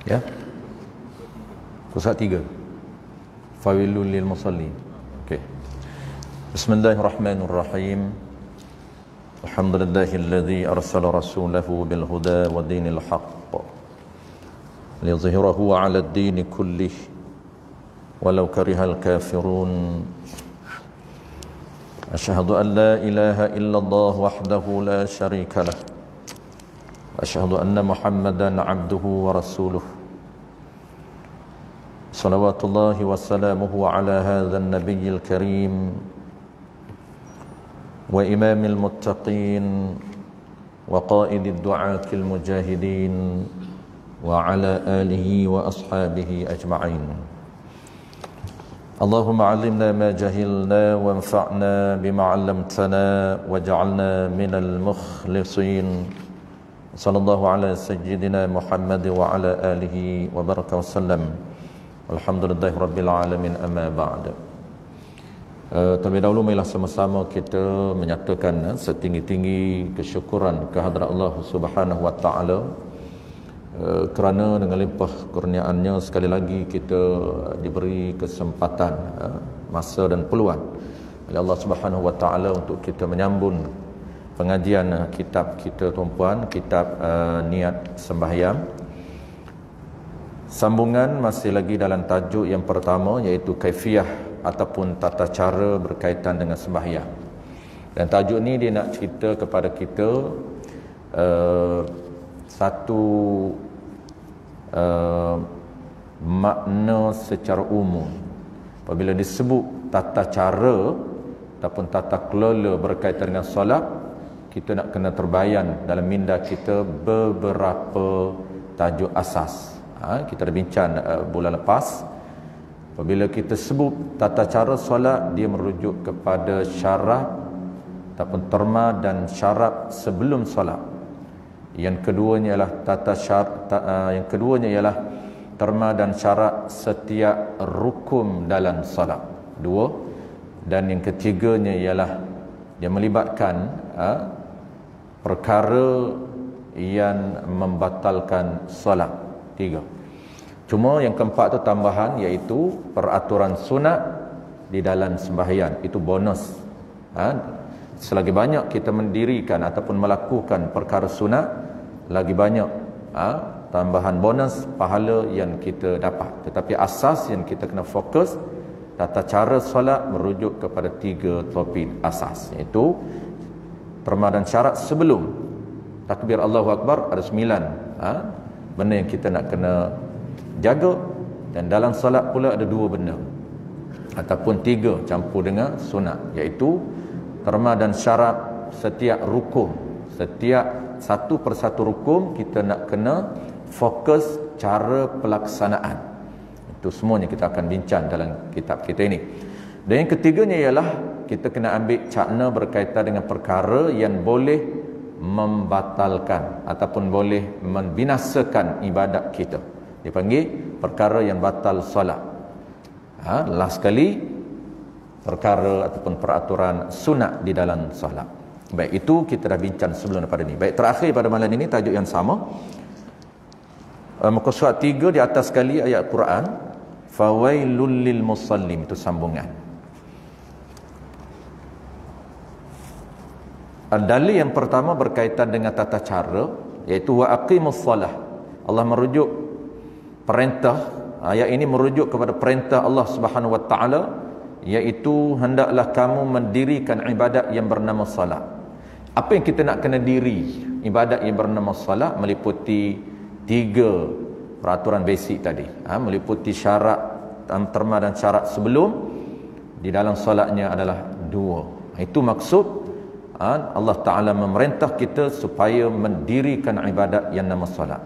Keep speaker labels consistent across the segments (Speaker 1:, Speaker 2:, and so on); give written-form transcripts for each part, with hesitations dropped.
Speaker 1: Ya. Pusat 3. Fawailul lil musallin. Okey. Bismillahirrahmanirrahim. Alhamdulillahilladzi arsala rasulahu bil huda wa dinil haqq liyuzhirahu 'ala ad-din kullih walau karihal kafirun. Asyhadu an la ilaha illallah wahdahu la syarika lah. Asyhadu anna Muhammadan 'abduhu wa rasuluh. Salawatullahi wa salamuhu ala hadzal nabiyil karim wa imamil muttaqin wa qaidid du'atil mujahidin wa ala alihi wa ashabihi ajma'in. Allahumma 'allimna ma jahilna wanfa'na bima 'allamtana waj'alna minal mukhlisin. Sallallahu ala sayyidina Muhammad wa ala alihi wa baraka wasallam. Alhamdulillahi rabbil alamin, amma ba'd. Terlebih dahulu marilah sama-sama kita menyatakan setinggi-tinggi kesyukuran kehadrat Allah Subhanahu wa taala kerana dengan limpah kurniaannya sekali lagi kita diberi kesempatan, masa dan peluang oleh Allah Subhanahu wa taala untuk kita menyambung pengajian kitab kita tuan-puan, kitab Niat Sembahyang. Sambungan masih lagi dalam tajuk yang pertama, iaitu kaifiyah ataupun tata cara berkaitan dengan sembahyang. Dan tajuk ni dia nak cerita kepada kita satu makna secara umum. Apabila disebut tata cara ataupun tata kelola berkaitan dengan solat, kita nak kena terbayang dalam minda kita beberapa tajuk asas. Kita dah bincang bulan lepas. Apabila kita sebut tata cara solat, dia merujuk kepada syarat ataupun terma dan syarat sebelum solat. Yang keduanya ialah yang keduanya ialah terma dan syarat setiap rukun dalam solat. 2. Dan yang ketiganya ialah dia melibatkan perkara yang membatalkan solat. 3. Cuma yang keempat tu tambahan, iaitu peraturan sunat di dalam sembahyang. Itu bonus. Selagi banyak kita mendirikan ataupun melakukan perkara sunat, lagi banyak tambahan bonus pahala yang kita dapat. Tetapi asas yang kita kena fokus, tata cara solat merujuk kepada 3 topik asas, iaitu terma dan syarat sebelum takbir Allahu Akbar. Ada 9 benda yang kita nak kena jaga, dan dalam solat pula ada 2 benda ataupun 3 campur dengan sunat, iaitu terma dan syarat setiap rukun. Setiap satu persatu rukun kita nak kena fokus cara pelaksanaan. Itu semuanya kita akan bincang dalam kitab kita ini. Dan yang ketiganya ialah kita kena ambil cakna berkaitan dengan perkara yang boleh membatalkan ataupun boleh membinasakan ibadat kita. Dipanggil perkara yang batal solat. Last sekali, perkara ataupun peraturan sunat di dalam solat. Baik, itu kita dah bincang sebelum daripada ini. Baik, terakhir pada malam ini tajuk yang sama. Muka surat 3 di atas sekali ayat Quran, fawailul lil musallin, itu sambungan. Dalil yang pertama berkaitan dengan tata cara, iaitu wa aqimus salah. Allah merujuk perintah, ayat ini merujuk kepada perintah Allah Subhanahu wa taala, iaitu hendaklah kamu mendirikan ibadat yang bernama salat. Apa yang kita nak kena diri? Ibadat yang bernama salat meliputi 3 peraturan basic tadi. Meliputi syarat terma dan syarat sebelum, di dalam solatnya adalah 2. Itu maksud Allah Ta'ala memerintah kita supaya mendirikan ibadat yang nama salat.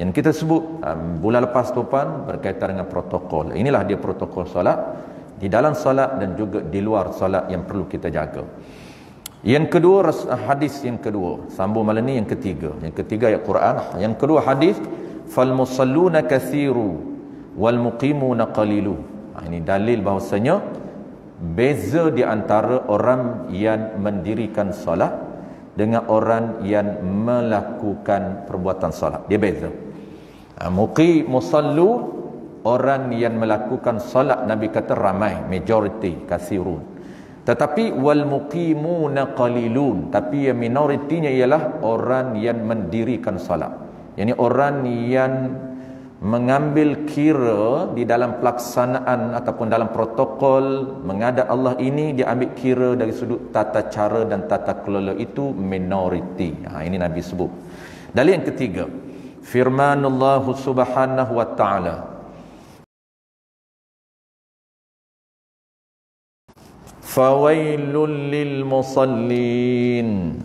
Speaker 1: Yang kita sebut bulan lepas tuan berkaitan dengan protokol. Inilah dia protokol solat di dalam solat dan juga di luar solat yang perlu kita jaga. Yang kedua, hadis yang kedua, sambung malam ni yang ketiga. Yang ketiga ayat Quran. Yang kedua hadis, fal musalluna katsiru wal muqimuna qalilu. Ini dalil bahawasanya beza di antara orang yang mendirikan solat dengan orang yang melakukan perbuatan solat. Dia beza. Musallu, orang yang melakukan solat, Nabi kata ramai, majority, kasirun. Tetapi wal muqimuna qalilun, tapi yang minoritinya ialah orang yang mendirikan solat. Yani orang yang mengambil kira di dalam pelaksanaan ataupun dalam protokol menghadap Allah ini, dia ambil kira dari sudut tata cara dan tata kelola, itu minoriti. Ini Nabi sebut. Dalil yang ketiga, firmanullah subhanahu wa ta'ala, fawailul lil musallin,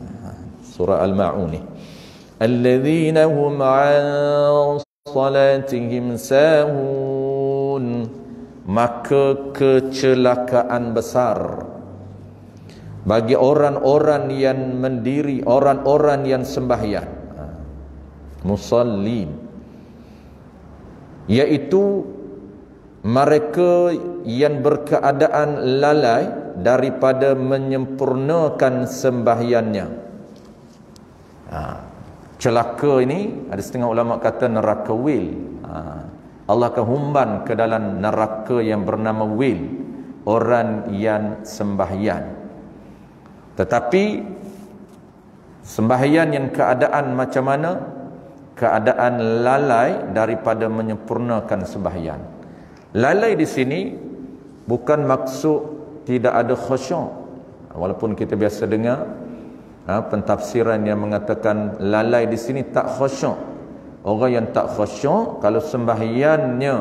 Speaker 1: surah Al-Ma'un, alladzina hum an salatihim sahun, maka kecelakaan besar bagi orang-orang yang mendiri, orang-orang yang sembahyang, musallin, iaitu mereka yang berkeadaan lalai daripada menyempurnakan sembahyangnya. Celaka ini ada setengah ulama kata neraka wil. Allah akan humban ke dalam neraka yang bernama wil orang yang sembahyang. Tetapi sembahyang yang keadaan macam mana? Keadaan lalai daripada menyempurnakan sembahyang. Lalai di sini bukan maksud tidak ada khusyuk. Walaupun kita biasa dengar pentafsiran yang mengatakan lalai di sini tak khusyuk. Orang yang tak khusyuk kalau sembahyangnya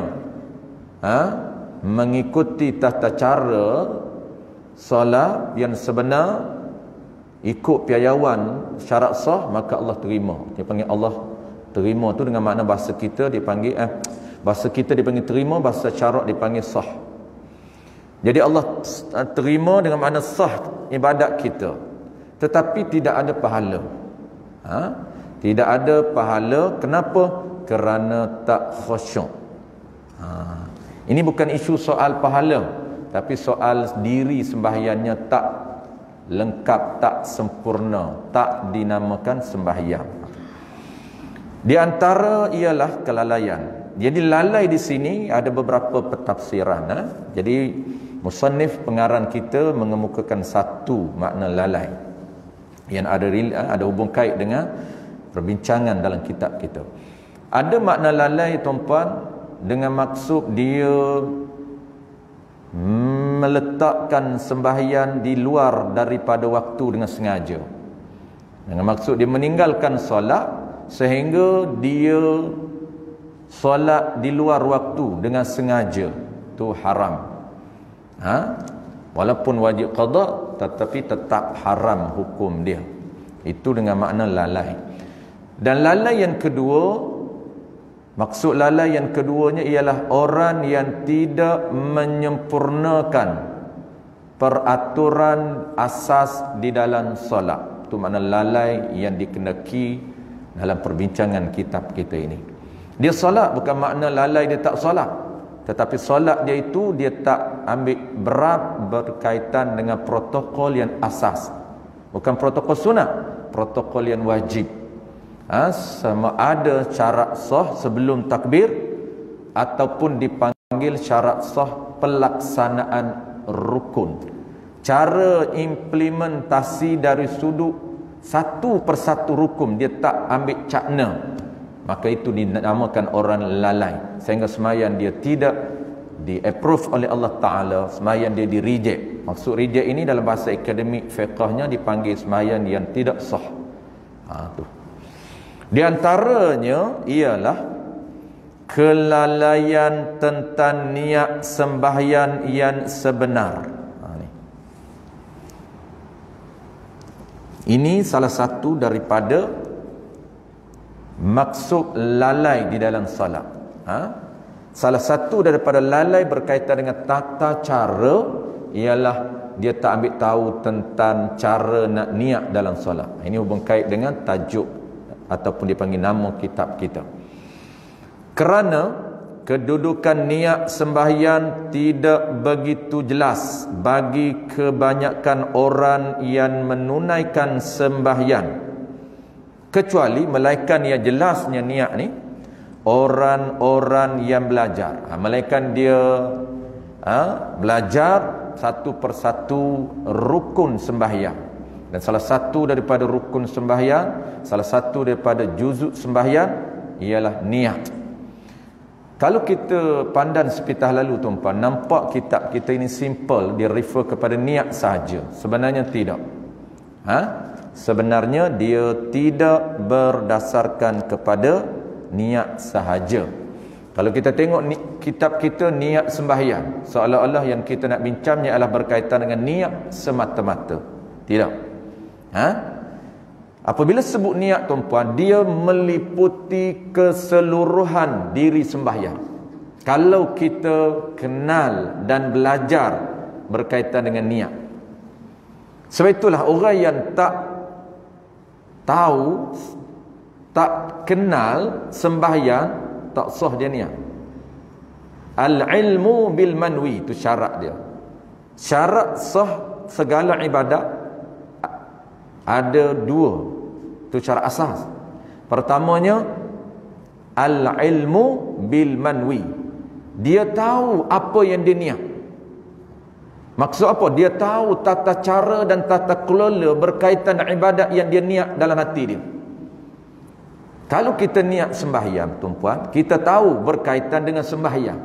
Speaker 1: mengikuti tata cara solat yang sebenar, ikut piayawan syarat sah, maka Allah terima. Dia panggil Allah terima tu dengan makna bahasa kita dipanggil bahasa kita dipanggil terima, bahasa syarak dipanggil sah. Jadi Allah terima dengan makna sah ibadat kita. Tetapi tidak ada pahala. Tidak ada pahala. Kenapa? Kerana tak khusyuk. Ini bukan isu soal pahala, tapi soal diri sembahyangnya tak lengkap, tak sempurna, tak dinamakan sembahyang. Di antara ialah kelalaian. Jadi lalai di sini ada beberapa pentafsiran. Jadi musannif pengarang kita mengemukakan satu makna lalai yang ada hubung kait dengan perbincangan dalam kitab kita. Ada makna lalai, tuan-puan, dengan maksud dia meletakkan sembahyang di luar daripada waktu dengan sengaja. Dengan maksud dia meninggalkan solat sehingga dia solat di luar waktu dengan sengaja, tu haram. Walaupun wajib qada, tetapi tetap haram hukum dia. Itu dengan makna lalai. Dan lalai yang kedua, maksud lalai yang keduanya ialah orang yang tidak menyempurnakan peraturan asas di dalam solat. Itu makna lalai yang dikenaki dalam perbincangan kitab kita ini. Dia solat bukan makna lalai dia tak solat, tetapi solat dia itu dia tak ambil berat berkaitan dengan protokol yang asas. Bukan protokol sunat, protokol yang wajib. Sama ada syarat sah sebelum takbir ataupun dipanggil syarat sah pelaksanaan rukun. Cara implementasi dari sudut satu persatu rukun dia tak ambil cakna, maka itu dinamakan orang lalai, sehingga sembahyang dia tidak di-approve oleh Allah Ta'ala, sembahyang dia di-reject. Maksud reject ini dalam bahasa akademik fiqahnya dipanggil sembahyang yang tidak sah. Tu. Di antaranya ialah kelalaian tentang niat sembahyang yang sebenar. Ini salah satu daripada maksud lalai di dalam salat. Salah satu daripada lalai berkaitan dengan tata cara ialah dia tak ambil tahu tentang cara nak niat dalam solat. Ini hubung kait dengan tajuk ataupun dipanggil nama kitab kita. Kerana kedudukan niat sembahyang tidak begitu jelas bagi kebanyakan orang yang menunaikan sembahyang, kecuali melainkan yang jelasnya niat ni orang-orang yang belajar. Melainkan dia belajar satu persatu rukun sembahyang. Dan salah satu daripada rukun sembahyang, salah satu daripada juzuk sembahyang ialah niat. Kalau kita pandang sepitah lalu tuan-puan, nampak kitab kita ini simple, dia refer kepada niat sahaja. Sebenarnya tidak. Sebenarnya dia tidak berdasarkan kepada niat sahaja. Kalau kita tengok kitab kita niat sembahyang, seolah-olah yang kita nak bincangnya adalah berkaitan dengan niat semata-mata. Tidak. Apabila sebut niat tuan-puan, dia meliputi keseluruhan diri sembahyang. Kalau kita kenal dan belajar berkaitan dengan niat. Sebab itulah orang yang tak tahu, tak kenal sembahyang, tak sah dia niat. Al-ilmu bil manwi, itu syarat dia. Syarat sah segala ibadat ada dua. Itu syarat asas. Pertamanya, al-ilmu bil manwi. Dia tahu apa yang dia niat. Maksud apa? Dia tahu tata cara dan tata kelola berkaitan ibadat yang dia niat dalam hati dia. Kalau kita niat sembahyang, tuan-puan, kita tahu berkaitan dengan sembahyang.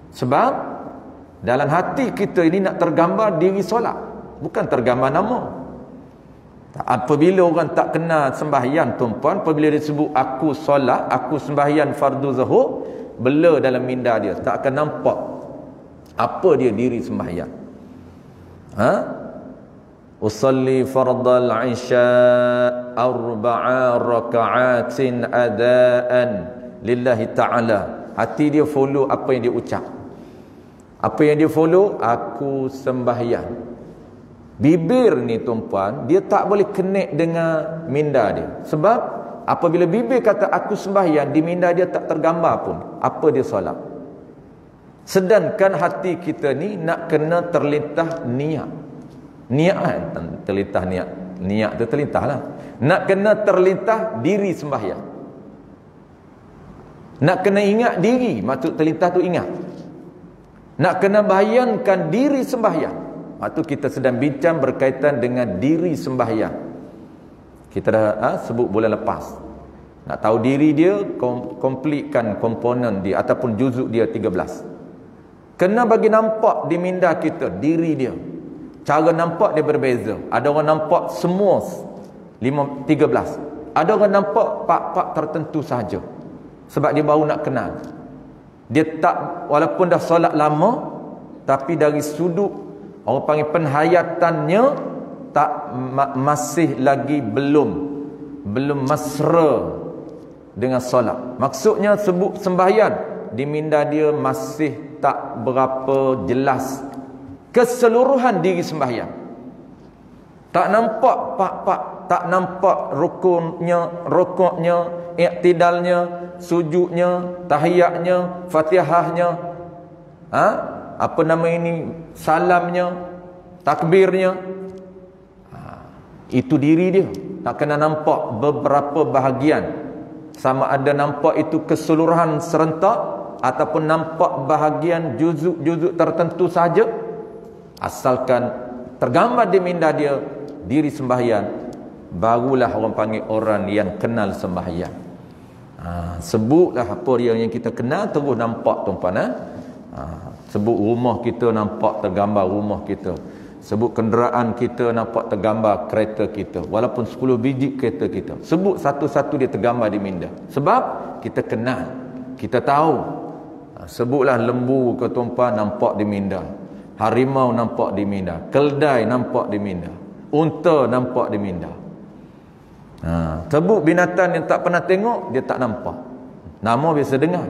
Speaker 1: Sebab dalam hati kita ini nak tergambar diri solat, bukan tergambar nama. Apabila orang tak kenal sembahyang, tuan-puan, apabila dia sebut aku solat, aku sembahyang fardu zuhur, bela dalam minda dia, tak akan nampak apa dia diri sembahyang. Usalli fardal isya arba'a raka'atin adaan lillahi ta'ala. Hati dia follow apa yang dia ucap. Apa yang dia follow? Aku sembahyang. Bibir ni tuan-puan, dia tak boleh connect dengan minda dia. Sebab apabila bibir kata aku sembahyang, di minda dia tak tergambar pun apa dia solat. Sedangkan hati kita ni nak kena terlintah niat. Niat terlintah niat. Niat tu terlintah lah. Nak kena terlintah diri sembahyang. Nak kena ingat diri, maksud terlintah tu ingat. Nak kena bayangkan diri sembahyang. Maksud kita sedang bincang berkaitan dengan diri sembahyang. Kita dah sebut bulan lepas. Nak tahu diri dia, komplitkan komponen dia ataupun juzuk dia 13. Kena bagi nampak di minda kita diri dia. Cara nampak dia berbeza. Ada orang nampak semua 13. Ada orang nampak part-part tertentu sahaja. Sebab dia baru nak kenal. Dia tak, walaupun dah solat lama, tapi dari sudut orang panggil penhayatannya tak masih lagi belum mesra dengan solat. Maksudnya sebut sembahyang, di minda dia masih tak berapa jelas keseluruhan diri sembahyang. Tak nampak pak-pak, tak nampak rukunnya, rukuknya, iktidalnya, sujudnya, tahiyatnya, fatihahnya, apa nama ini, salamnya, takbirnya. Itu diri dia. Tak kena nampak beberapa bahagian. Sama ada nampak itu keseluruhan serentak ataupun nampak bahagian juzuk-juzuk tertentu saja. Asalkan tergambar di minda dia diri sembahyang, barulah orang panggil orang yang kenal sembahyang. Sebutlah apa dia yang kita kenal, terus nampak tuan-puan. Sebut rumah kita, nampak tergambar rumah kita. Sebut kenderaan kita, nampak tergambar kereta kita. Walaupun 10 biji kereta kita, sebut satu-satu dia tergambar di minda. Sebab kita kenal, kita tahu. Sebutlah lembu ke tuan-puan, nampak di minda. Harimau nampak di minda. Keldai nampak di minda. Unta nampak di minda. Sebut binatang yang tak pernah tengok, dia tak nampak. Nama biasa dengar.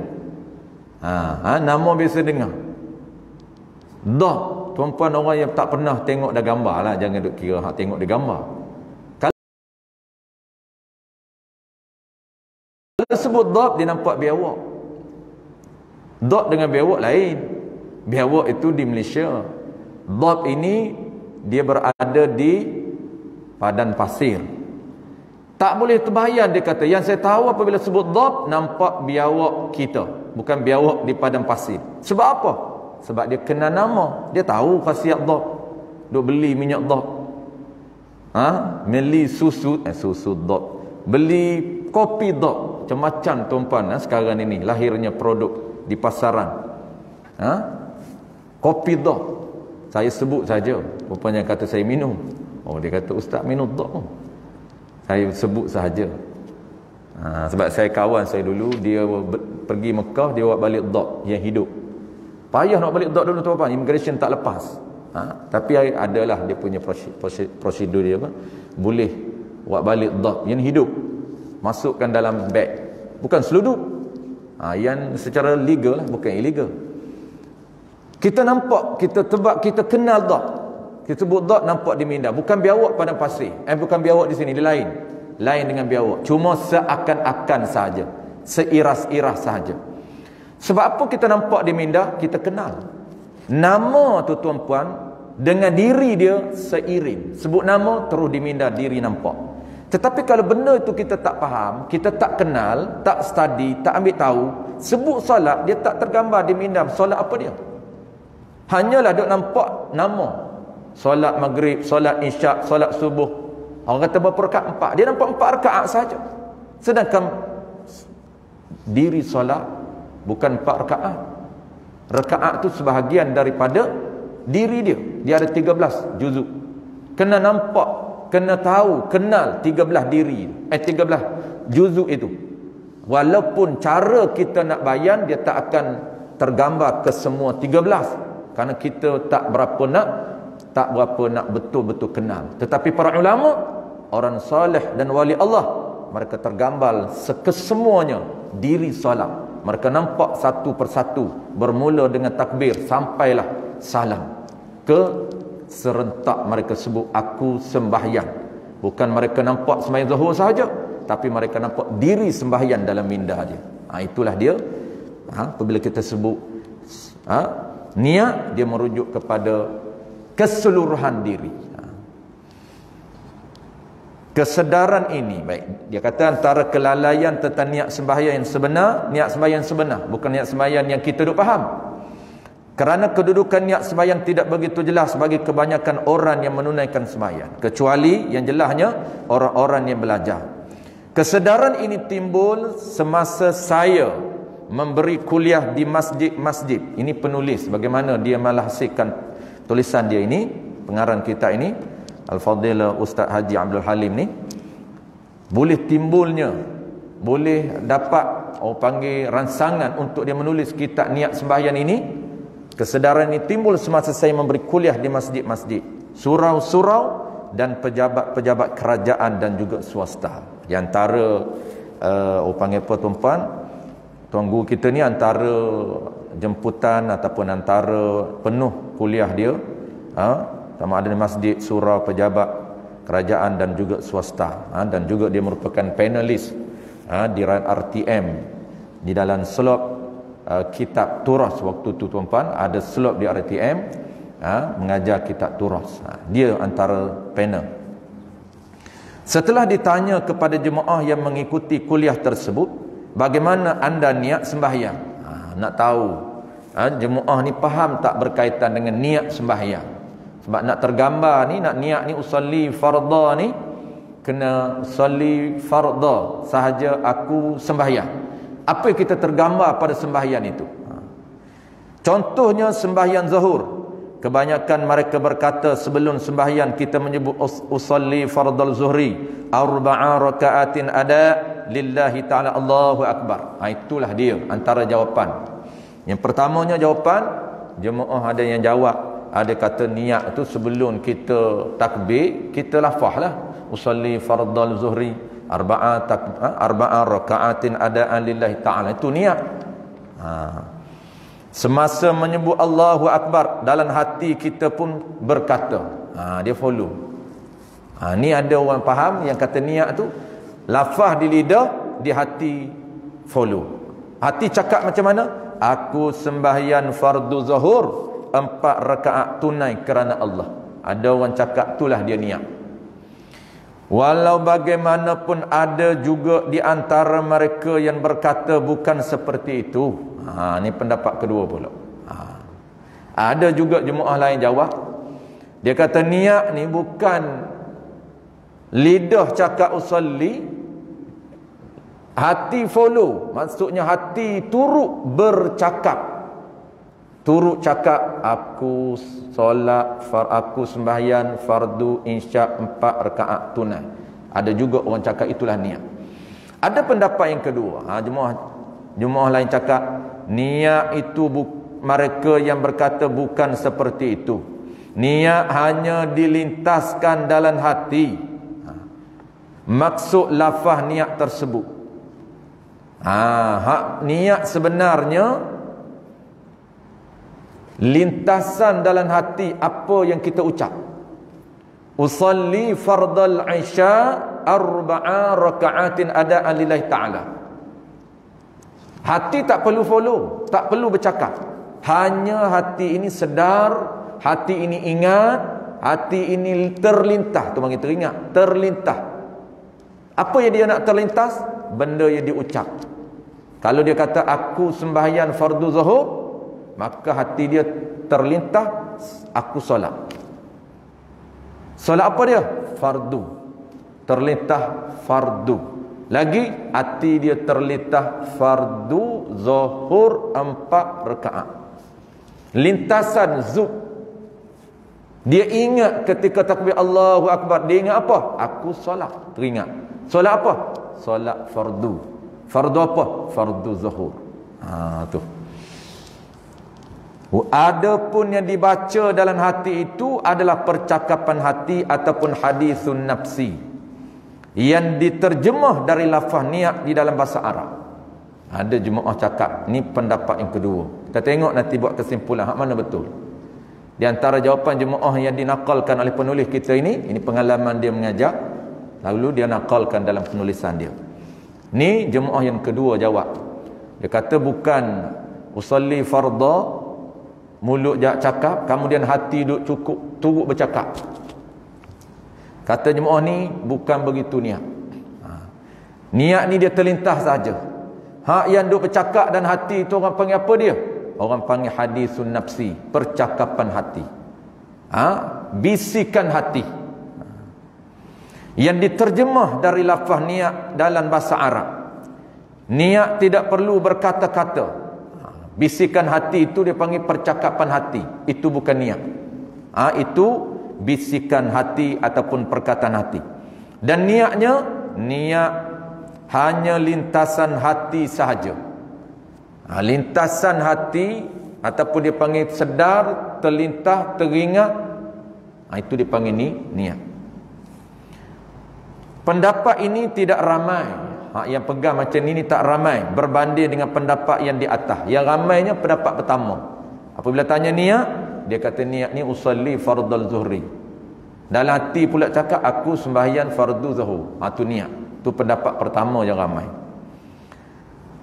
Speaker 1: Nama biasa dengar. Dah, tuan-puan, orang yang tak pernah tengok dah gambar lah. Jangan duk kira tengok dia gambar. Kalau sebut dab, dia nampak biawak. Dab dengan biawak lain. Biawak itu di Malaysia. Dab ini dia berada di padang pasir. Tak boleh terbayang, dia kata. Yang saya tahu apabila sebut dhab, nampak biawak kita, bukan biawak di padang pasir. Sebab apa? Sebab dia kenal nama. Dia tahu khasiat dhab. Duk beli minyak dhab. Beli susu dhab. Beli kopi dhab. Macam-macam tuan-puan, sekarang ini lahirnya produk di pasaran. Kopi dhab. Saya sebut saja. Rupanya kata saya minum. Oh, dia kata ustaz minum dhab. Saya sebut sahaja. Sebab saya kawan saya dulu, dia pergi Mekah, dia buat balik dhab yang hidup. Payah nak balik dhab dulu tuan-tuan, immigration tak lepas. Tapi adalah dia punya prosedur dia apa? Boleh buat balik dhab yang hidup. Masukkan dalam beg. Bukan seluduk. Yang secara legal lah, bukan illegal. Kita nampak, kita tebak, kita kenal dhab. Kita sebut dhab, nampak di minda. Bukan biawak padang pasir. Bukan biawak di sini, dia lain. Lain dengan biawak. Cuma seakan-akan saja. Seiras-iras saja. Sebab apa kita nampak di minda? Kita kenal. Nama tu tuan-puan, dengan diri dia seiring. Sebut nama, terus di minda diri nampak. Tetapi kalau benda itu kita tak faham, kita tak kenal, tak study, tak ambil tahu, sebut solat, dia tak tergambar di minda. Solat apa dia? Hanyalah dia nampak nama. Solat maghrib, solat isyak, solat subuh. Orang kata berapa rakaat? 4. Dia nampak 4 rakaat saja. Sedangkan diri solat bukan 4 rakaat. Rakaat tu sebahagian daripada diri dia. Dia ada 13 juzuk. Kena nampak, kena tahu, kenal 13 diri. 13 juzuk itu. Walaupun cara kita nak bayan, dia tak akan tergambar ke semua 13. Kerana kita tak berapa nak betul-betul kenal. Tetapi para ulama, orang soleh dan wali Allah, mereka tergambar kesemuanya diri solat. Mereka nampak satu persatu, bermula dengan takbir sampailah salam. Ke serentak mereka sebut aku sembahyang. Bukan mereka nampak sembahyang zuhur sahaja, tapi mereka nampak diri sembahyang dalam minda dia. Itulah dia. Apabila kita sebut niat, dia merujuk kepada keseluruhan diri. Kesedaran ini, baik, dia kata antara kelalaian tentang niat sembahyang yang sebenar, niat sembahyang sebenar, bukan niat sembahyang yang kita duk faham. Kerana kedudukan niat sembahyang tidak begitu jelas bagi kebanyakan orang yang menunaikan sembahyang, kecuali yang jelasnya orang-orang yang belajar. Kesedaran ini timbul semasa saya memberi kuliah di masjid-masjid. Ini penulis, bagaimana dia malah hasilkan tulisan dia ini, pengarang kita ini, Al-Fadhil Ustaz Haji Abdul Halim ni. Boleh timbulnya, boleh dapat orang panggil rangsangan untuk dia menulis kitab niat sembahyang ini. Kesedaran ini timbul semasa saya memberi kuliah di masjid-masjid, surau-surau dan pejabat-pejabat kerajaan dan juga swasta. Di antara orang panggil apa tuan-puan, tuan guru kita ni antara jemputan ataupun antara penuh kuliah dia, sama ada di masjid, surau, pejabat kerajaan dan juga swasta, dan juga dia merupakan panelis di RTM di dalam slot kitab turas. Waktu tu tuan-puan ada slot di RTM mengajar kitab turas. Dia antara panel. Setelah ditanya kepada jemaah yang mengikuti kuliah tersebut, bagaimana anda niat sembahyang? Nak tahu jemaah ni faham tak berkaitan dengan niat sembahyang. Sebab nak tergambar ni, nak niat ni usalli fardha ni, kena usalli fardha sahaja aku sembahyang. Apa yang kita tergambar pada sembahyang itu? Contohnya sembahyang zuhur. Kebanyakan mereka berkata sebelum sembahyang kita menyebut usalli fardal zuhri arba'a raka'atin ada lillahi ta'ala Allahu akbar. Itulah dia antara jawapan. Yang pertamanya jawapan, jemaah ada yang jawab, ada kata niat itu sebelum kita takbir, kita lafazlah usalli fardal zuhri arba'a raka'atin ada'an lillahi ta'ala. Itu niat. Semasa menyebut Allahu akbar, dalam hati kita pun berkata, dia follow. Ni ada orang faham yang kata niat tu lafaz di lidah, di hati follow. Hati cakap macam mana? Aku sembahyang fardu zuhur 4 rakaat tunai kerana Allah. Ada orang cakap itulah dia niat. Walau bagaimanapun ada juga di antara mereka yang berkata bukan seperti itu. Ini pendapat kedua pula. Ada juga jemaah lain jawab. Dia kata niat ni bukan lidah cakap usalli, hati follow. Maksudnya hati turut bercakap. Turut cakap, aku solat, aku sembahyang fardu insya 4 rakaat tunai. Ada juga orang cakap itulah niat. Ada pendapat yang kedua. Jemaah lain cakap niat itu mereka yang berkata bukan seperti itu. Niat hanya dilintaskan dalam hati. Maksud lafaz niat tersebut. Niat sebenarnya lintasan dalam hati apa yang kita ucap. Usalli fardal isya 4 rakaatin adaan lillahi ta'ala. Hati tak perlu follow, tak perlu bercakap. Hanya hati ini sedar, hati ini ingat, hati ini terlintas. Tu panggil teringat, terlintas. Apa yang dia nak terlintas? Benda yang diucap. Kalau dia kata aku sembahyang fardu zuhur, maka hati dia terlintas aku solat. Solat apa dia? Fardu. Terlintas fardu. Lagi hati dia terlintas fardu zuhur 4 rakaat. Lintasan zub. Dia ingat ketika takbir Allahu Akbar, dia ingat apa? Aku solat. Teringat. Solat apa? Solat fardu. Fardu apa? Fardu zuhur. Tu. Adapun yang dibaca dalam hati itu adalah percakapan hati ataupun hadisun nafsi yang diterjemah dari lafaz niat di dalam bahasa Arab. Ada jemaah cakap, ni pendapat yang kedua. Kita tengok nanti buat kesimpulan hak mana betul. Di antara jawapan jemaah yang dinakalkan oleh penulis kita ini pengalaman dia mengajar, lalu dia nakalkan dalam penulisan dia. Ni jemaah yang kedua jawab. Dia kata bukan usalli fardha mulut cakap, kemudian hati duk cukup turut bercakap. Kata jemaah ni bukan begitu niat. Niat ni dia terlintas saja. Hak yang duk bercakap dan hati itu orang panggil apa dia? Orang panggil hadisun nafsi, percakapan hati. Bisikan hati. Yang diterjemah dari lafaz niat dalam bahasa Arab. Niat tidak perlu berkata-kata. Bisikan hati itu dia panggil percakapan hati. Itu bukan niat. Itu bisikan hati ataupun perkataan hati. Dan niatnya, niat hanya lintasan hati sahaja. Lintasan hati ataupun dia panggil sedar, terlintas, teringat. Itu dia panggil niat. Pendapat ini tidak ramai. Yang pegang macam ini tak ramai berbanding dengan pendapat yang di atas. Yang ramainya pendapat pertama. Apabila tanya niat, dia kata niat ni usalli fardal zuhri. Dalam hati pula cakap aku sembahyang fardu zuhur. Itu niat. Itu pendapat pertama yang ramai.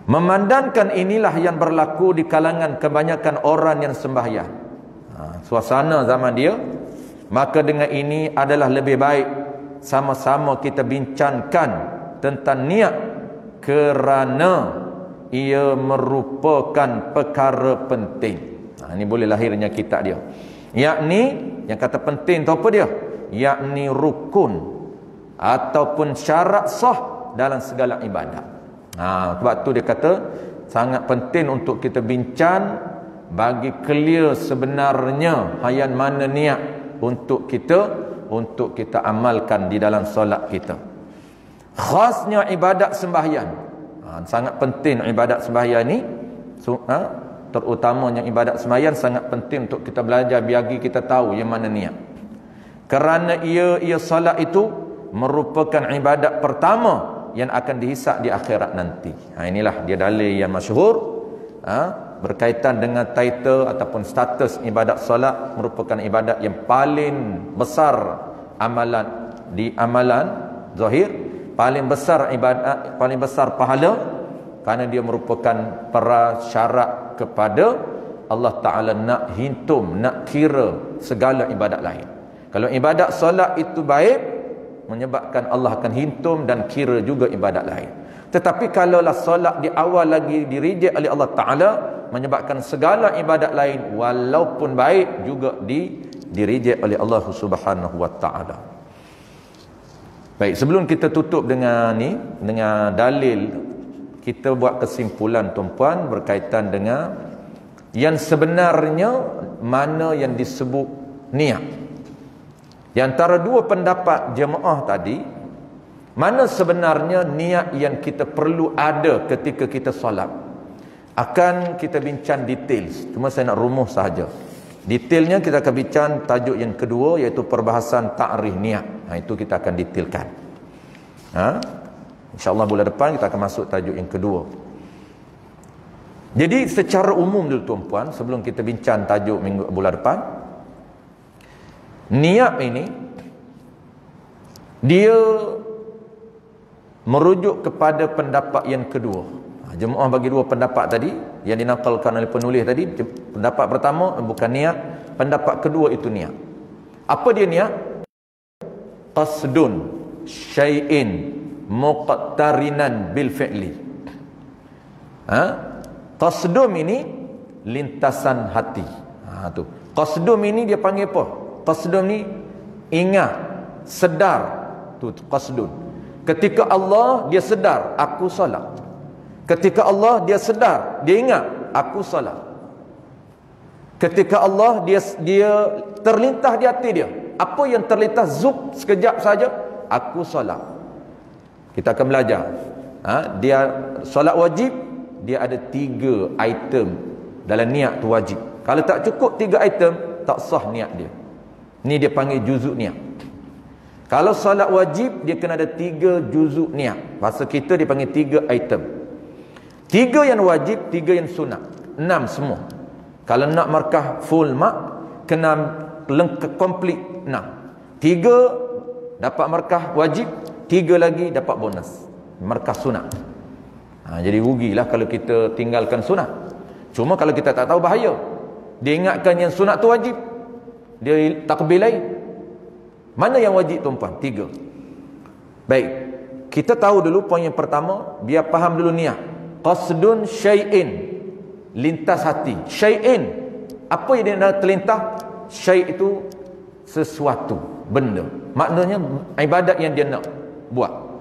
Speaker 1: Memandangkan inilah yang berlaku di kalangan kebanyakan orang yang sembahyang. Suasana zaman dia, maka dengan ini adalah lebih baik sama-sama kita bincangkan tentang niat kerana ia merupakan perkara penting. Ini boleh lahirnya kitab dia. Yakni yang kata penting tu apa dia? Yakni rukun ataupun syarat sah dalam segala ibadat. Sebab tu dia kata sangat penting untuk kita bincang bagi clear sebenarnya yang mana niat untuk kita amalkan di dalam solat kita. Khasnya ibadat sembahyang. Sangat penting ibadat sembahyang ni. Terutamanya ibadat sembahyang sangat penting untuk kita belajar biar kita tahu yang mana niat. Kerana ia solat itu merupakan ibadat pertama yang akan dihisab di akhirat nanti. Inilah dia dalil yang masyhur berkaitan dengan title ataupun status ibadat solat merupakan ibadat yang paling besar amalan zahir. Paling besar ibadat, paling besar pahala kerana dia merupakan prasyarat kepada Allah Ta'ala nak hitung, nak kira segala ibadat lain. Kalau ibadat solat itu baik, menyebabkan Allah akan hitung dan kira juga ibadat lain. Tetapi kalaulah solat di awal lagi di-reject oleh Allah Ta'ala, menyebabkan segala ibadat lain walaupun baik juga di-reject oleh Allah Subhanahu Wa Ta'ala. Baik, sebelum kita tutup dengan dalil, kita buat kesimpulan tuan-puan berkaitan dengan yang sebenarnya mana yang disebut niat. Di antara dua pendapat jemaah tadi, mana sebenarnya niat yang kita perlu ada ketika kita solat, akan kita bincang detail. Cuma saya nak rumuh sahaja. Detailnya kita akan bincang tajuk yang kedua, iaitu perbahasan ta'rif niat. Itu kita akan detailkan. InsyaAllah bulan depan kita akan masuk tajuk yang kedua. Jadi secara umum dulu tuan-puan, sebelum kita bincang tajuk bulan depan, niat ini dia merujuk kepada pendapat yang kedua. Jemaah bagi dua pendapat tadi yang dinakalkan oleh penulis tadi. Pendapat pertama bukan niat, pendapat kedua itu niat. Apa dia niat? Qasdun syai'in muqtarinan bil fi'li. Qasdum ini lintasan hati. Tu. Qasdum ini dia panggil apa? Qasdum ni ingat, sedar. Tu qasdun. Ketika Allah dia sedar, aku solat. Ketika Allah dia sedar, dia ingat, aku solat. Ketika Allah dia terlintas di hati dia, apa yang terlintas zup sekejap saja, aku solat. Kita akan belajar. Dia solat wajib, dia ada 3 item dalam niat tu wajib. Kalau tak cukup 3 item, tak sah niat dia. Ni dia panggil juzuk niat. Kalau solat wajib, dia kena ada 3 juzuk niat. Bahasa kita dia panggil 3 item. 3 yang wajib, 3 yang sunat. 6 semua. Kalau nak markah full mark, kena lengkap komplit 6. 3 dapat markah wajib, 3 lagi dapat bonus, markah sunat. Jadi rugilah kalau kita tinggalkan sunat. Cuma kalau kita tak tahu, bahaya. Dia ingatkan yang sunat tu wajib, dia takbir lain. Mana yang wajib tuan-puan? 3. Baik, kita tahu dulu poin yang pertama, biar faham dulu niat. Qasdun syai'in, lintas hati. Syai'in, apa yang dia terlintas? Syai' itu sesuatu, benda. Maknanya ibadat yang dia nak buat.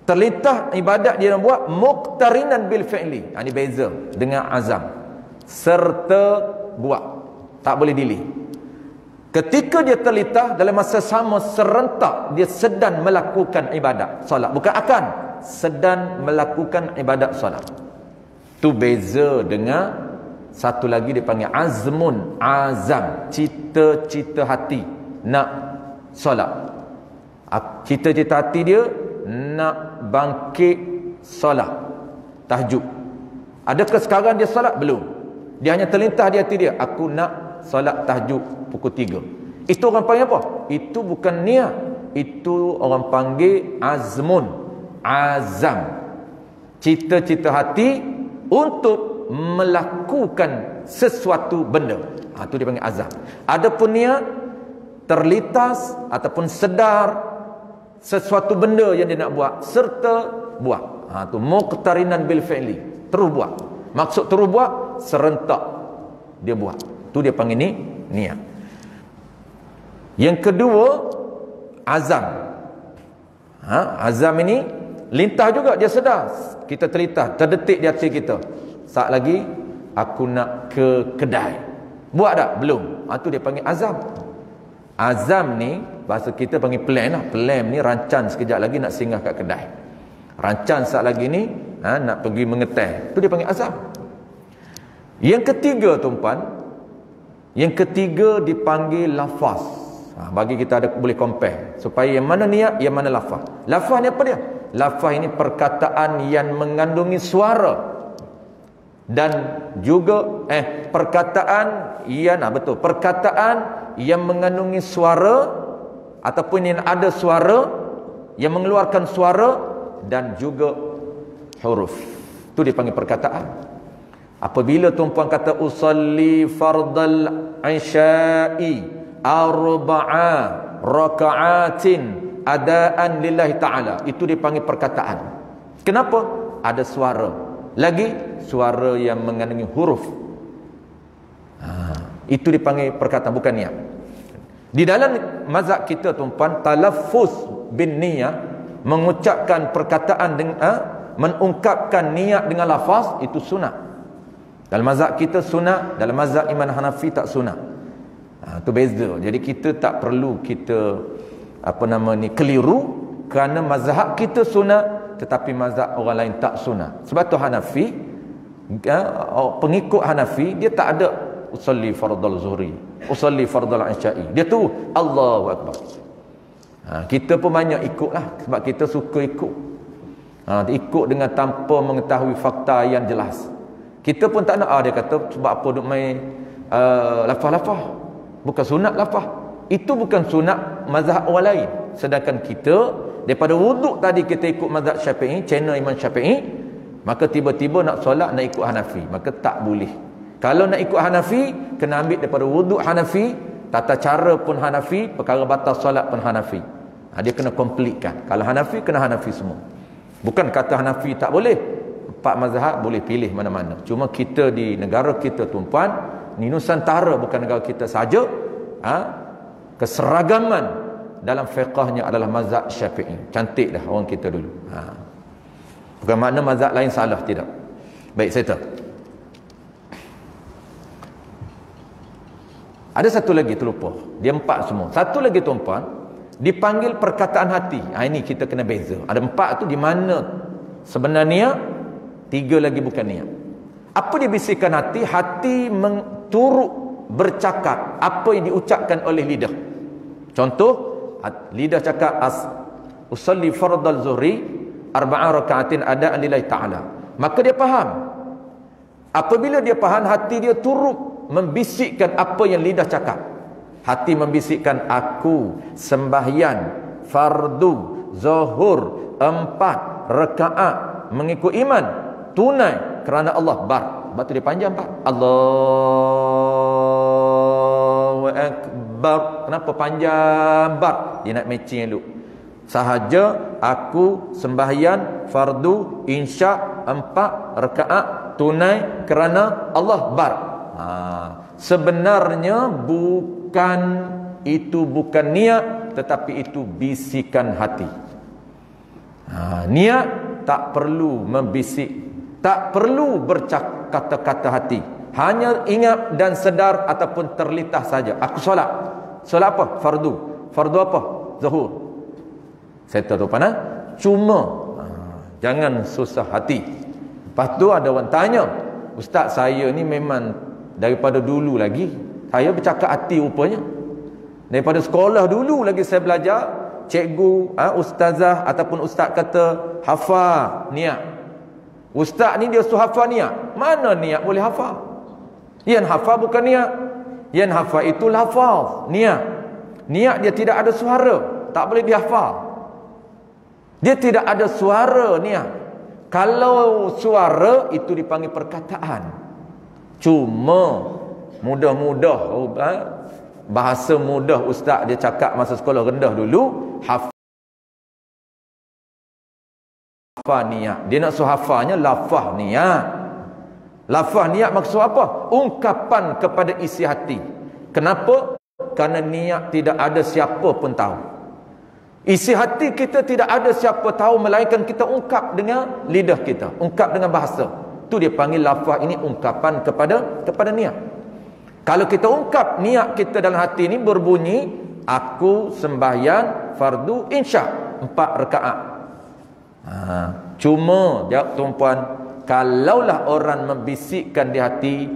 Speaker 1: Terlintas ibadat dia nak buat muqtarinan bil fi'li. Ini beza dengan azam. Serta buat. Tak boleh delay. Ketika dia terlintas, dalam masa sama serentak dia sedang melakukan ibadat solat. Bukan akan, sedang melakukan ibadat solat. Tu beza dengan satu lagi dipanggil azmun, azam, cita-cita hati nak solat. Cita-cita hati dia nak bangkit solat tahajud. Adakah sekarang dia solat? Belum. Dia hanya terlintas di hati dia, aku nak solat tahajud pukul 3. Itu orang panggil apa? Itu bukan niat. Itu orang panggil azmun, azam, cita-cita hati untuk melakukan sesuatu benda. Itu dia panggil azam. Adapun niat, terlintas ataupun sedar sesuatu benda yang dia nak buat serta buat. Tu muqtarinan bil fi'li, terus buat. Maksud terus buat, serentak dia buat. Tu dia panggil ni niat. Yang kedua, azam. Azam ini lintas juga, dia sedar. Kita terlintas, terdetik di hati kita, saat lagi aku nak ke kedai. Buat tak? Belum. Tu dia panggil azam. Azam ni bahasa kita panggil plan lah. Plan ni rancan sekejap lagi nak singgah kat kedai. Rancan saat lagi ni nak pergi mengeteh. Tu dia panggil azam. Yang ketiga tuan-puan, yang ketiga dipanggil lafaz. Bagi kita ada boleh compare supaya yang mana niat, yang mana lafaz. Lafaz ni apa dia? Lafaz ini perkataan yang mengandungi suara dan juga perkataan yang betul, perkataan yang mengandungi suara ataupun yang ada suara, yang mengeluarkan suara dan juga huruf. Itu dipanggil perkataan. Apabila tuan-puan kata usalli fardal isya'i arba'a raka'atin adaan lillahi ta'ala. Itu dipanggil perkataan. Kenapa? Ada suara. Lagi suara yang mengandungi huruf. Itu dipanggil perkataan, bukan niat. Di dalam mazhab kita tuan-puan, talaffuz bin niyah, mengucapkan perkataan dengan mengungkapkan niat dengan lafaz, itu sunat. Dalam mazhab kita sunat, dalam mazhab Imam Hanafi tak sunat. Itu beza. Jadi kita tak perlu kita keliru kerana mazhab kita sunat tetapi mazhab orang lain tak sunat. Sebab tu Hanafi, pengikut Hanafi, dia tak ada usalli fardal zuhri, usalli fardal isya'i. Dia tu Allahu akbar. Kita pun banyak ikutlah sebab kita suka ikut. Ikut dengan tanpa mengetahui fakta yang jelas. Kita pun tak nak dia kata sebab apa duk main lafaz-lafaz. Bukan sunat lafaz. Itu bukan sunat mazhab orang lain. Sedangkan kita daripada wuduk tadi kita ikut mazhab Syafi'i, channel Imam Syafi'i, maka tiba-tiba nak solat nak ikut Hanafi, maka tak boleh. Kalau nak ikut Hanafi, kena ambil daripada wuduk Hanafi, tata cara pun Hanafi, perkara batal solat pun Hanafi. Dia kena completekan. Kalau Hanafi, kena Hanafi semua. Bukan kata Hanafi tak boleh. 4 mazhab boleh pilih mana-mana. Cuma kita di negara kita tuan-puan, ni Nusantara bukan negara kita saja, keseragaman dalam fiqahnya adalah mazhab Syafi'i. Cantik dah orang kita dulu. Bukan makna mazhab lain salah, tidak. Baik, saya tahu. Ada satu lagi terlupa. Dia 4 semua. Satu lagi tuan-puan, dipanggil perkataan hati. Ini kita kena beza. Ada 4 tu di mana sebenarnya 3 lagi bukan niat. Apa dia bisikan hati? Hati turut bercakap apa yang diucapkan oleh lidah. Contoh, lidah cakap usalli fardal zuhri 4 rakaatin adaan lillahi ta'ala. Maka dia faham. Apabila dia faham, hati dia turut membisikkan apa yang lidah cakap. Hati membisikkan aku sembahyang fardu zuhur 4 rakaat mengikut iman tunai kerana Allah bar. Sebab tu dia panjang Pak. Allahu akbar. Kenapa panjang bar? Dia nak matching dulu. Sahaja aku sembahyang fardu insya 4 rakaat tunai kerana Allah bar. Sebenarnya bukan niat, tetapi itu bisikan hati. Niat tak perlu membisik, tak perlu berkata-kata hati. Hanya ingat dan sedar ataupun terlintas saja. Aku solat. Solat apa? Fardu. Fardu apa? Zuhur. Saya tahu mana? Cuma jangan susah hati. Lepas tu ada orang tanya, Ustaz, saya ni memang daripada dulu lagi saya bercakap hati rupanya. Daripada sekolah dulu lagi saya belajar, cikgu, ustazah ataupun ustaz kata hafal niat. Ustaz ni dia suruh hafal niat. Mana niat boleh hafal? Yang hafal bukan niat. Yang hafal itu lafaz, niat. Niat dia tidak ada suara, tak boleh dihafal. Dia tidak ada suara niat. Kalau suara itu dipanggil perkataan. Cuma mudah-mudah bahasa mudah ustaz dia cakap masa sekolah rendah dulu, hafal niat. Dia nak suruh hafalnya lafaz niat. Lafaz niat maksud apa? Ungkapan kepada isi hati. Kenapa? Kerana niat tidak ada siapa pun tahu. Isi hati kita tidak ada siapa tahu melainkan kita ungkap dengan lidah kita, ungkap dengan bahasa. Tu dia panggil lafaz ini ungkapan kepada niat. Kalau kita ungkap niat kita dalam hati ini berbunyi aku sembahyang fardu insya 4 rakaat. Cuma jawab tuan-puan, kalaulah orang membisikkan di hati,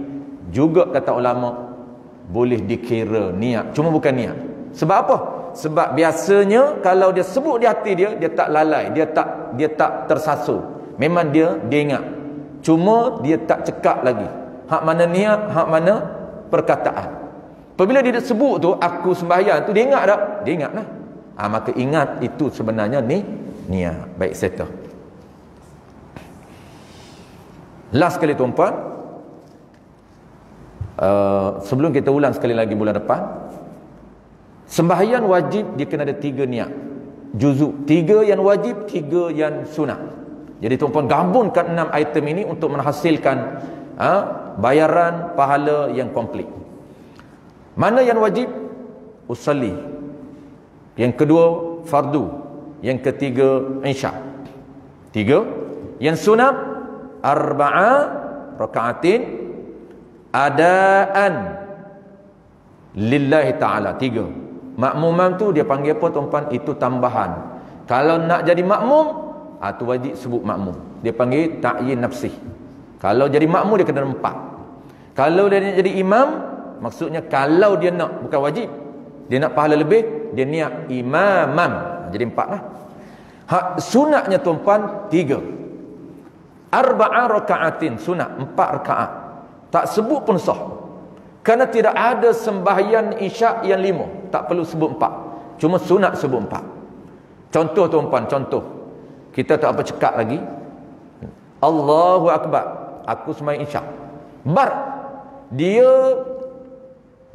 Speaker 1: juga kata ulama boleh dikira niat, cuma bukan niat. Sebab apa? Sebab biasanya kalau dia sebut di hati dia tak lalai, dia tak tersasul. Memang dia ingat. Cuma dia tak cekap lagi. Hak mana niat, hak mana perkataan. Apabila dia sebut tu aku sembahyang tu, dia ingat tak? Dia ingat lah. Maka ingat itu sebenarnya ni niat. Baik, settle. Last sekali tuan-puan, sebelum kita ulang sekali lagi bulan depan, sembahyang wajib dia kena ada 3 niat. juzuk. 3 yang wajib, 3 yang sunat. Jadi tuan-tuan gabungkan 6 item ini untuk menghasilkan bayaran pahala yang komplit. Mana yang wajib? Usalli. Yang kedua fardu. Yang ketiga isya. 3. Yang sunat arba'a raka'atin adaan lillahi ta'ala. 3. Makmumam tu dia panggil apa tuan-tuan? Itu tambahan. Kalau nak jadi makmum, tu wajib sebut makmum. Dia panggil ta'yin nafsi. Kalau jadi makmum dia kena 4. Kalau dia nak jadi imam, maksudnya kalau dia nak, bukan wajib, dia nak pahala lebih, dia niat imamam, jadi 4 lah. Sunatnya tuan-tuan 3. Arba'a raka'atin, sunat 4 rakaat. Tak sebut pun sah. Kerana tidak ada sembahyang isyak yang 5, tak perlu sebut 4. Cuma sunat sebut 4. Contoh tuan-tuan, contoh. Kita tak apa cekak lagi. Allahu Akbar. Aku sembahyang isyak. Bar. Dia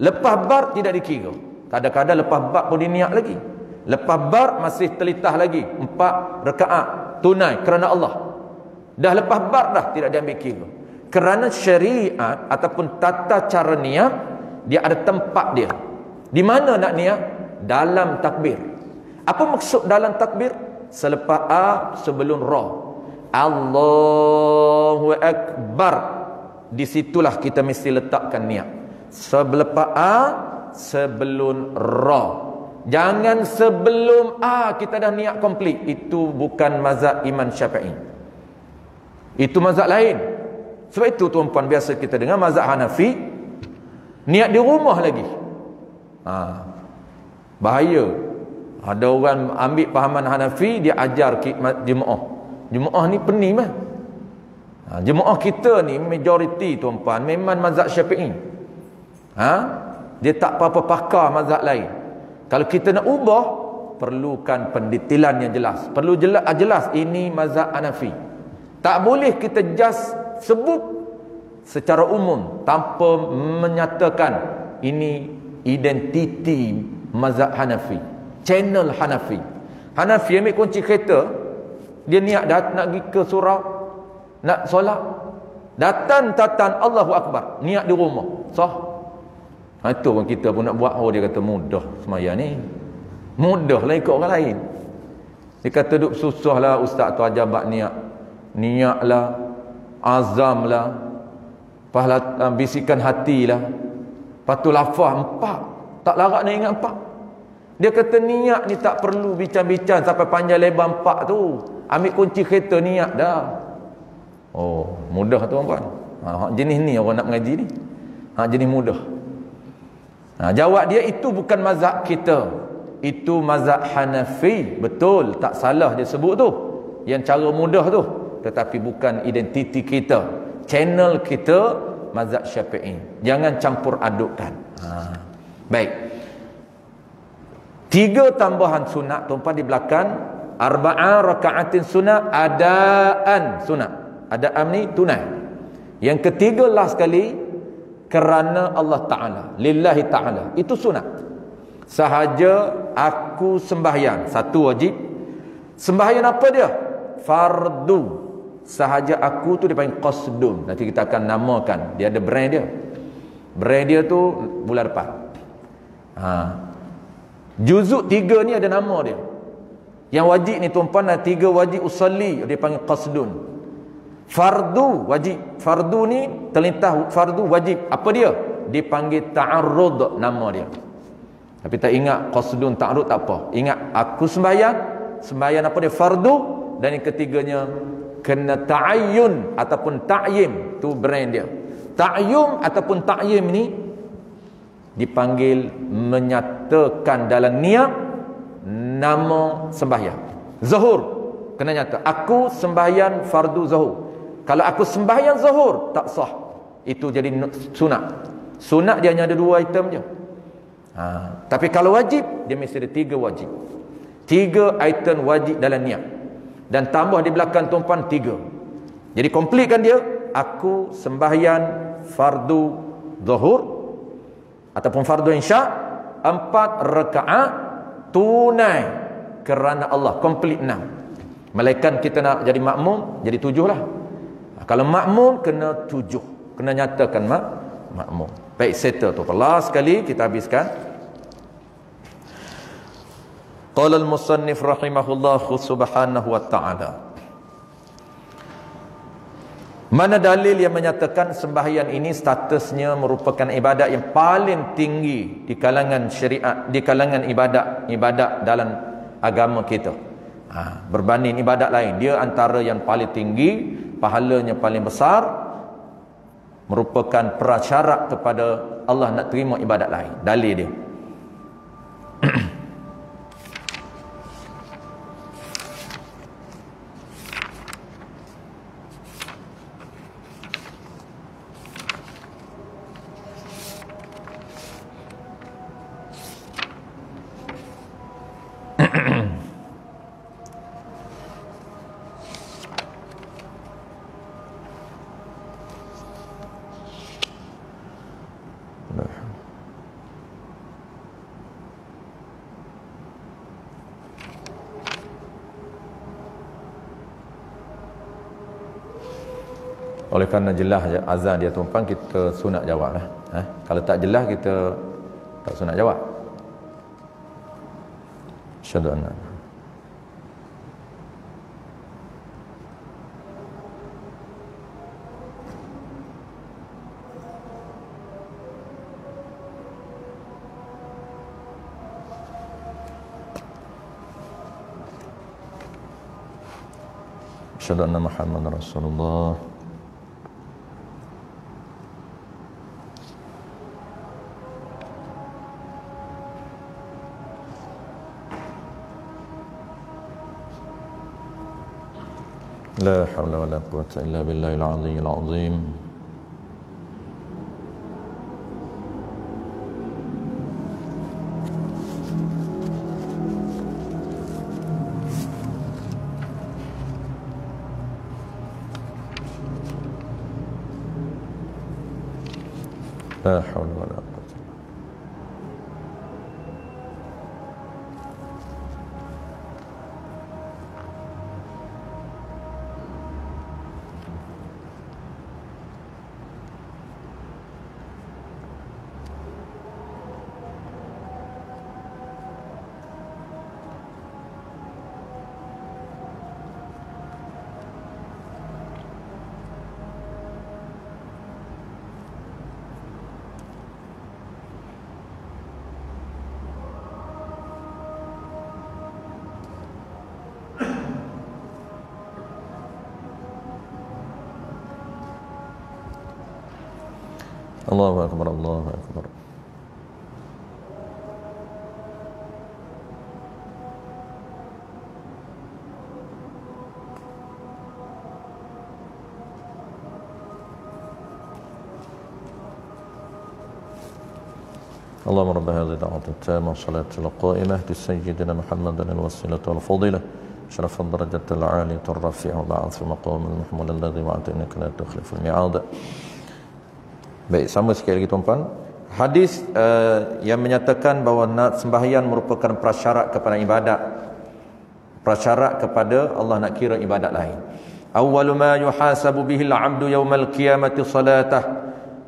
Speaker 1: lepas bar tidak dikira. Kadang-kadang lepas bar pun dia niat lagi. Lepas bar masih telitah lagi 4 rakaat tunai kerana Allah. Dah lepas bar dah tidak diambil kira. Kerana syariat ataupun tata cara niat, dia ada tempat dia. Di mana nak niat? Dalam takbir. Apa maksud dalam takbir? Selepas A, sebelum Ra. Allahu Akbar. Disitulah kita mesti letakkan niat. Selepas A, sebelum Ra. Jangan sebelum A kita dah niat komplit. Itu bukan mazhab Imam Syafi'i. Itu mazhab lain. Sebab itu tuan-puan biasa kita dengar mazhab Hanafi, niat di rumah lagi. Bahaya. Ada orang ambil pahaman Hanafi, dia ajar jemaah. Jemaah ni pening mah. Jemaah kita ni majoriti tuan-puan memang mazhab Syafi'i. Dia tak apa-apa pakar mazhab lain. Kalau kita nak ubah, perlukan pendetilan yang jelas. Perlu jelas ini mazhab Hanafi. Tak boleh kita just sebut secara umum tanpa menyatakan ini identiti mazhab Hanafi, channel Hanafi. Hanafi ambil kunci kereta, dia niat nak pergi ke surau, nak solat, datang Allahu Akbar, niat di rumah, sah. Itu pun kita pun nak buat. Dia kata mudah semaya ni, mudah lah ikut orang lain. Dia kata duk susah lah ustaz tu ajar bab niat lah, azam lah, bisikan hati lah, patu lafaz 4, tak larat nak ingat 4. Dia kata niat ni tak perlu bincang-bincang sampai panjang lebar 4 tu, ambil kunci kereta niat dah. Oh, mudah tuan-tuan. Jenis ni orang nak mengaji ni, jenis mudah. Jawab dia, itu bukan mazhab kita, itu mazhab Hanafi. Betul, tak salah dia sebut tu, yang cara mudah tu, tetapi bukan identiti kita, channel kita mazhab Syafi'i. Jangan campur adukkan. Baik. 3 tambahan sunat tuan-tuan di belakang. Arba'a raka'atin sunat adaan sunat. Adaan ni tunai. Yang ketiga last sekali, kerana Allah Ta'ala, lillahi ta'ala. Itu sunat. Sahaja aku sembahyang, 1 wajib. Sembahyang apa dia? Fardu. Sahaja aku tu dia panggil qasdun. Nanti kita akan namakan. Dia ada brand dia. Brand dia tu bulan depan. Juzuk 3 ni ada nama dia. Yang wajib ni tuan-puan, 3 wajib usalli, dia panggil qasdun. Fardu wajib. Fardu ni terlintah fardu wajib. Apa dia? Dipanggil ta'arrud nama dia. Tapi tak ingat qasdun ta'arrud tak apa. Ingat aku sembahyang. Sembahyang apa dia? Fardu. Dan yang ketiganya kena ta'ayyun ataupun ta'yim, tu brand dia. Ta'yum ataupun ta'yim ni dipanggil menyatakan dalam niat nama sembahyang. Zuhur kena nyata, aku sembahyang fardu zuhur. Kalau aku sembahyang zuhur tak sah, itu jadi sunat. Sunat dia hanya ada 2 item je. Tapi kalau wajib, dia mesti ada 3 wajib. 3 item wajib dalam niat. Dan tambah di belakang tuan-tuan 3. Jadi komplitkan dia. Aku sembahyang fardu zuhur ataupun fardu isya 4 rakaat tunai kerana Allah, complete 6. Malaikat kita nak jadi makmum, jadi 7 lah. Kalau makmum kena 7, kena nyatakan makmum. Baik, settle tu. Last sekali kita habiskan. Qala al-musannif rahimahullah subhanahu wa ta'ala. Mana dalil yang menyatakan sembahyang ini statusnya merupakan ibadat yang paling tinggi di kalangan syariat, di kalangan ibadat dalam agama kita. Berbanding ibadat lain, dia antara yang paling tinggi, pahalanya paling besar, merupakan prasyarat kepada Allah nak terima ibadat lain. Dalil dia. Oleh kerana jelas azan dia tumpang, kita sunat jawab lah. Kalau tak jelas, kita tak sunat jawab. Asyhadu anna. Asyhadu anna Muhammadar Rasulullah. لا حول ولا قوة إلا بالله العلي العظيم. لا حول ولا قوة. Allahu Akbar, Allahu Akbar. اللهم رب هذه الدعوة التامة والصلاة القائمة بسيدنا محمد الوسيلة والفضيلة شرف الدرجة العالية الرفيع وبعث في مقام المحمول الذي وعدت إنك لا تخلف الميعاد. Baik, sama sekali lagi tuan-tuan. Hadis yang menyatakan bahawa nak sembahyang merupakan prasyarat kepada ibadat. Prasyarat kepada Allah nak kira ibadat lain. Awwalu ma yuhasabu bihi al-'abdu yawmal qiyamati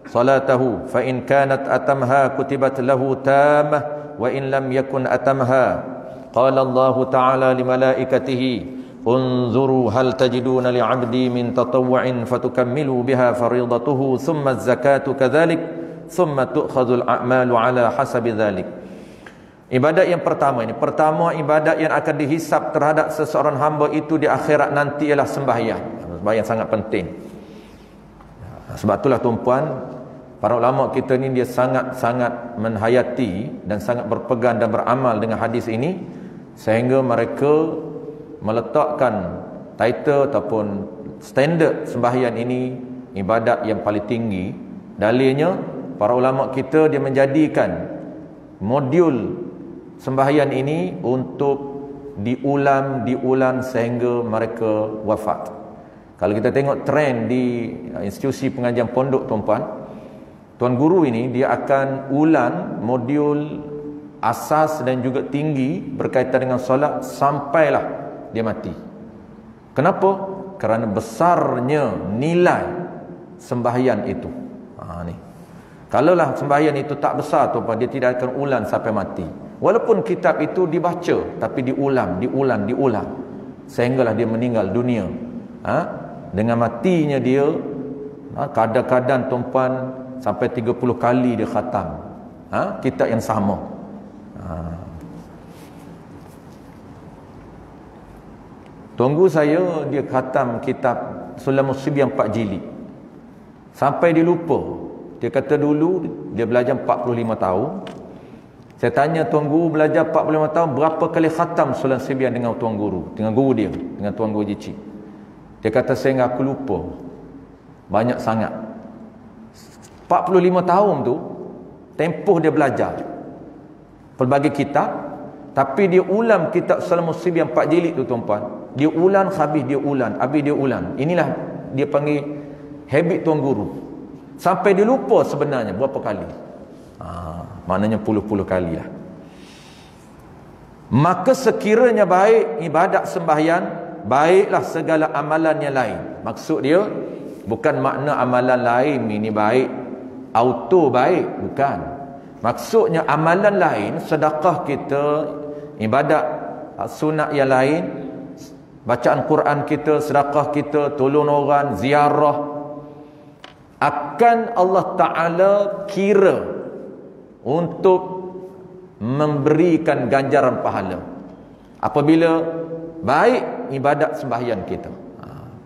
Speaker 1: salatahu fa in kanat atamha kutibat lahu tammah wa in lam yakun atamha. Qala Allah Ta'ala li malaikatihi unzuru hal tajiduna li'abdi min tatawwu'in fatukammilu biha faridatuhu thumma az-zakatu kadzalik thumma tu'khadhu al-a'malu ala hasabi dzalik. Ibadat yang pertama ini, pertama ibadat yang akan dihisap terhadap seseorang hamba itu di akhirat nanti ialah sembahyang. Sembahyang sangat penting. Sebab itulah tuan-puan, para ulama kita ni dia sangat-sangat menhayati dan sangat berpegang dan beramal dengan hadis ini, sehingga mereka meletakkan title ataupun standard sembahyang ini ibadat yang paling tinggi. Dalilnya para ulama kita dia menjadikan modul sembahyang ini untuk diulang sehingga mereka wafat. Kalau kita tengok trend di institusi pengajian pondok tuan-tuan, tuan guru ini dia akan ulang modul asas dan juga tinggi berkaitan dengan solat sampailah dia mati. Kenapa? Kerana besarnya nilai sembahyang itu. Ni. Kalaulah sembahyang itu tak besar tu apa, dia tidak akan ulang sampai mati. Walaupun kitab itu dibaca, tapi diulang sehinggalah dia meninggal dunia. Dengan matinya dia, kadang-kadang tuan-puan sampai 30 kali dia khatam kitab yang sama. Tunggu saya dia khatam kitab Sulamus Sibyan 4 jilid sampai dia lupa. Dia kata dulu dia belajar 45 tahun. Saya tanya tuan guru belajar 45 tahun berapa kali khatam Sulamus Sibyan dengan tuan guru, dengan guru dia, dengan tuan guru Jici. Dia kata saya aku lupa. Banyak sangat. 45 tahun tu tempoh dia belajar pelbagai kitab, tapi dia ulang kitab Sulamus Sibyan 4 jilid tu tuan-puan. Dia ulang, habis dia ulang, habis dia ulang. Inilah dia panggil habit tuan guru. Sampai dia lupa sebenarnya berapa kali. Maknanya puluh-puluh kali lah. Maka sekiranya baik ibadat sembahyang, baiklah segala amalan yang lain. Maksud dia bukan makna amalan lain ini baik auto baik, bukan. Maksudnya amalan lain, sedekah kita, ibadat sunat yang lain, bacaan Quran kita, sedekah kita, tolong orang, ziarah, akan Allah Ta'ala kira untuk memberikan ganjaran pahala apabila baik ibadat sembahyang kita.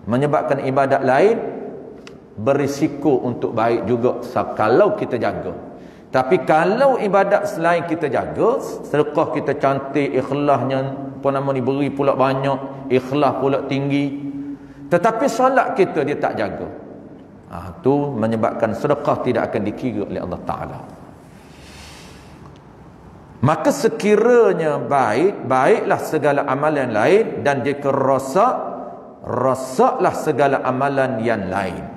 Speaker 1: Menyebabkan ibadat lain berisiko untuk baik juga kalau kita jaga. Tapi kalau ibadat selain kita jaga, sedekah kita cantik, ikhlasnya beri pula banyak, ikhlas pula tinggi, tetapi solat kita dia tak jaga, itu menyebabkan sedekah tidak akan dikira oleh Allah Ta'ala. Maka sekiranya baiklah segala amalan lain, dan jika rosaklah segala amalan yang lain.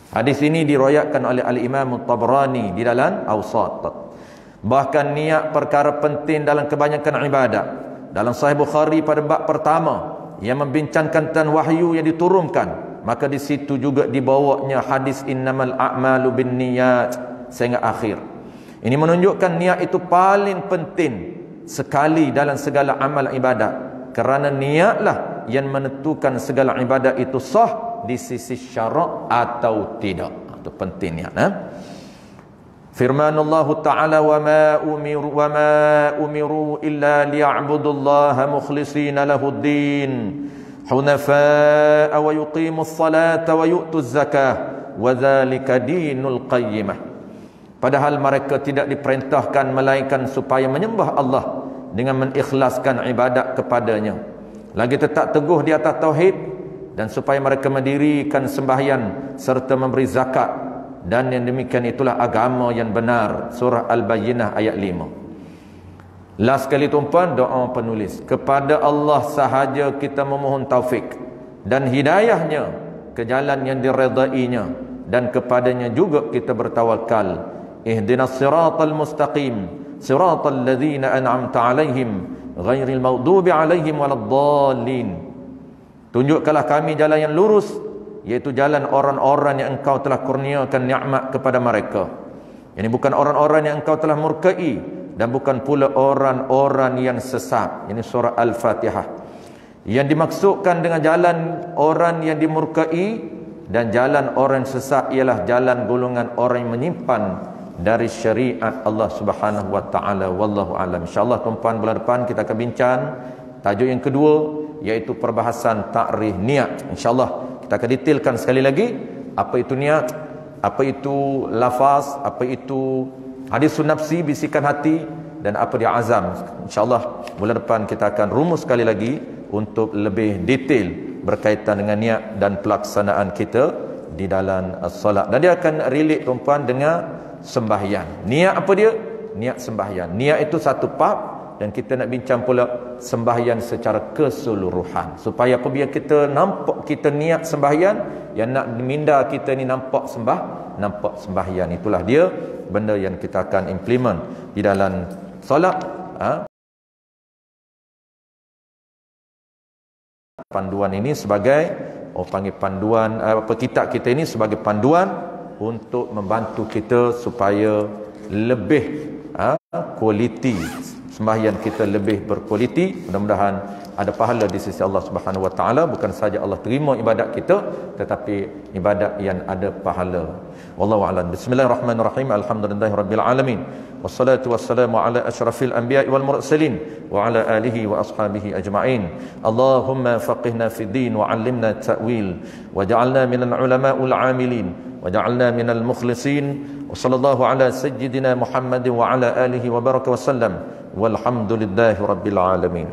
Speaker 1: Hadis ini diriwayatkan oleh Al-Imam Tabrani di dalam Awsat. Bahkan niat perkara penting dalam kebanyakan ibadat. Dalam Sahih Bukhari pada bab pertama yang membincangkan tentang wahyu yang diturunkan, maka di situ juga dibawanya hadis innamal a'malu binniyat sehingga akhir. Ini menunjukkan niat itu paling penting sekali dalam segala amal ibadat, kerana niatlah yang menentukan segala ibadat itu sah di sisi syarak atau tidak. Itu penting niat. Firmanullah Ta'ala wa ma umiru illa liya'budullaha mukhlishina lahuddin hunafa'a wa yuqimus salata wa yu'tuz zakah wa dzalika dinul qayyimah. Padahal mereka tidak diperintahkan melainkan supaya menyembah Allah dengan mengikhlaskan ibadat kepadanya, lagi tetap teguh di atas tauhid, dan supaya mereka mendirikan sembahyang serta memberi zakat, dan yang demikian itulah agama yang benar. Surah Al-Bayyinah ayat 5. Last sekali tuan-puan, doa penulis, kepada Allah sahaja kita memohon taufik dan hidayahnya ke jalan yang diredainya, dan kepadanya juga kita bertawakal. Ihdinas siratal mustaqim siratal ladzina an'amta alaihim ghairil maghdubi alaihim waladdallin. Tunjukkanlah kami jalan yang lurus, yaitu jalan orang-orang yang engkau telah kurniakan nikmat kepada mereka. Ini bukan orang-orang yang engkau telah murkai, dan bukan pula orang-orang yang sesat. Ini surah Al-Fatihah. Yang dimaksudkan dengan jalan orang yang dimurkai dan jalan orang sesat ialah jalan golongan orang yang menyimpan dari syariat Allah Subhanahu wa taala. Wallahu alam. Insyaallah tuan-puan, bulan depan kita akan bincang tajuk yang kedua, iaitu perbahasan takrif niat. Insyaallah kita akan detailkan sekali lagi apa itu niat, apa itu lafaz, apa itu hadisun nafsi, bisikan hati, dan apa dia azam. Insyaallah bulan depan kita akan rumus sekali lagi untuk lebih detail berkaitan dengan niat dan pelaksanaan kita di dalam solat. Dan dia akan relate tuan-puan dengan sembahyang. Niat apa dia? Niat sembahyang. Niat itu satu bab, dan kita nak bincang pula sembahyang secara keseluruhan, supaya apabila kita nampak kita niat sembahyang, yang nak minda kita ni nampak sembahyang. Itulah dia benda yang kita akan implement di dalam solat, panduan ini sebagai panggil panduan kitab kita ini sebagai panduan untuk membantu kita supaya lebih kualiti sembahyang kita, lebih berkualiti. Mudah-mudahan ada pahala di sisi Allah Subhanahu wa taala, bukan saja Allah terima ibadat kita tetapi ibadat yang ada pahala. Wallahu a'lam. Bismillahirrahmanirrahim. Alhamdulillahirabbil alamin. Wassalatu wassalamu ala asyrafil anbiya'i wal mursalin wa ala alihi wa ashabihi ajma'in. Allahumma faqihna fid din wa 'allimna ta'wil waj'alna minal ulama'il 'amilin waj'alna minal mukhlisin. Wa sallallahu ala sayyidina Muhammadin wa ala alihi wa baraka wa sallam. Walhamdulillahi rabbil alamin.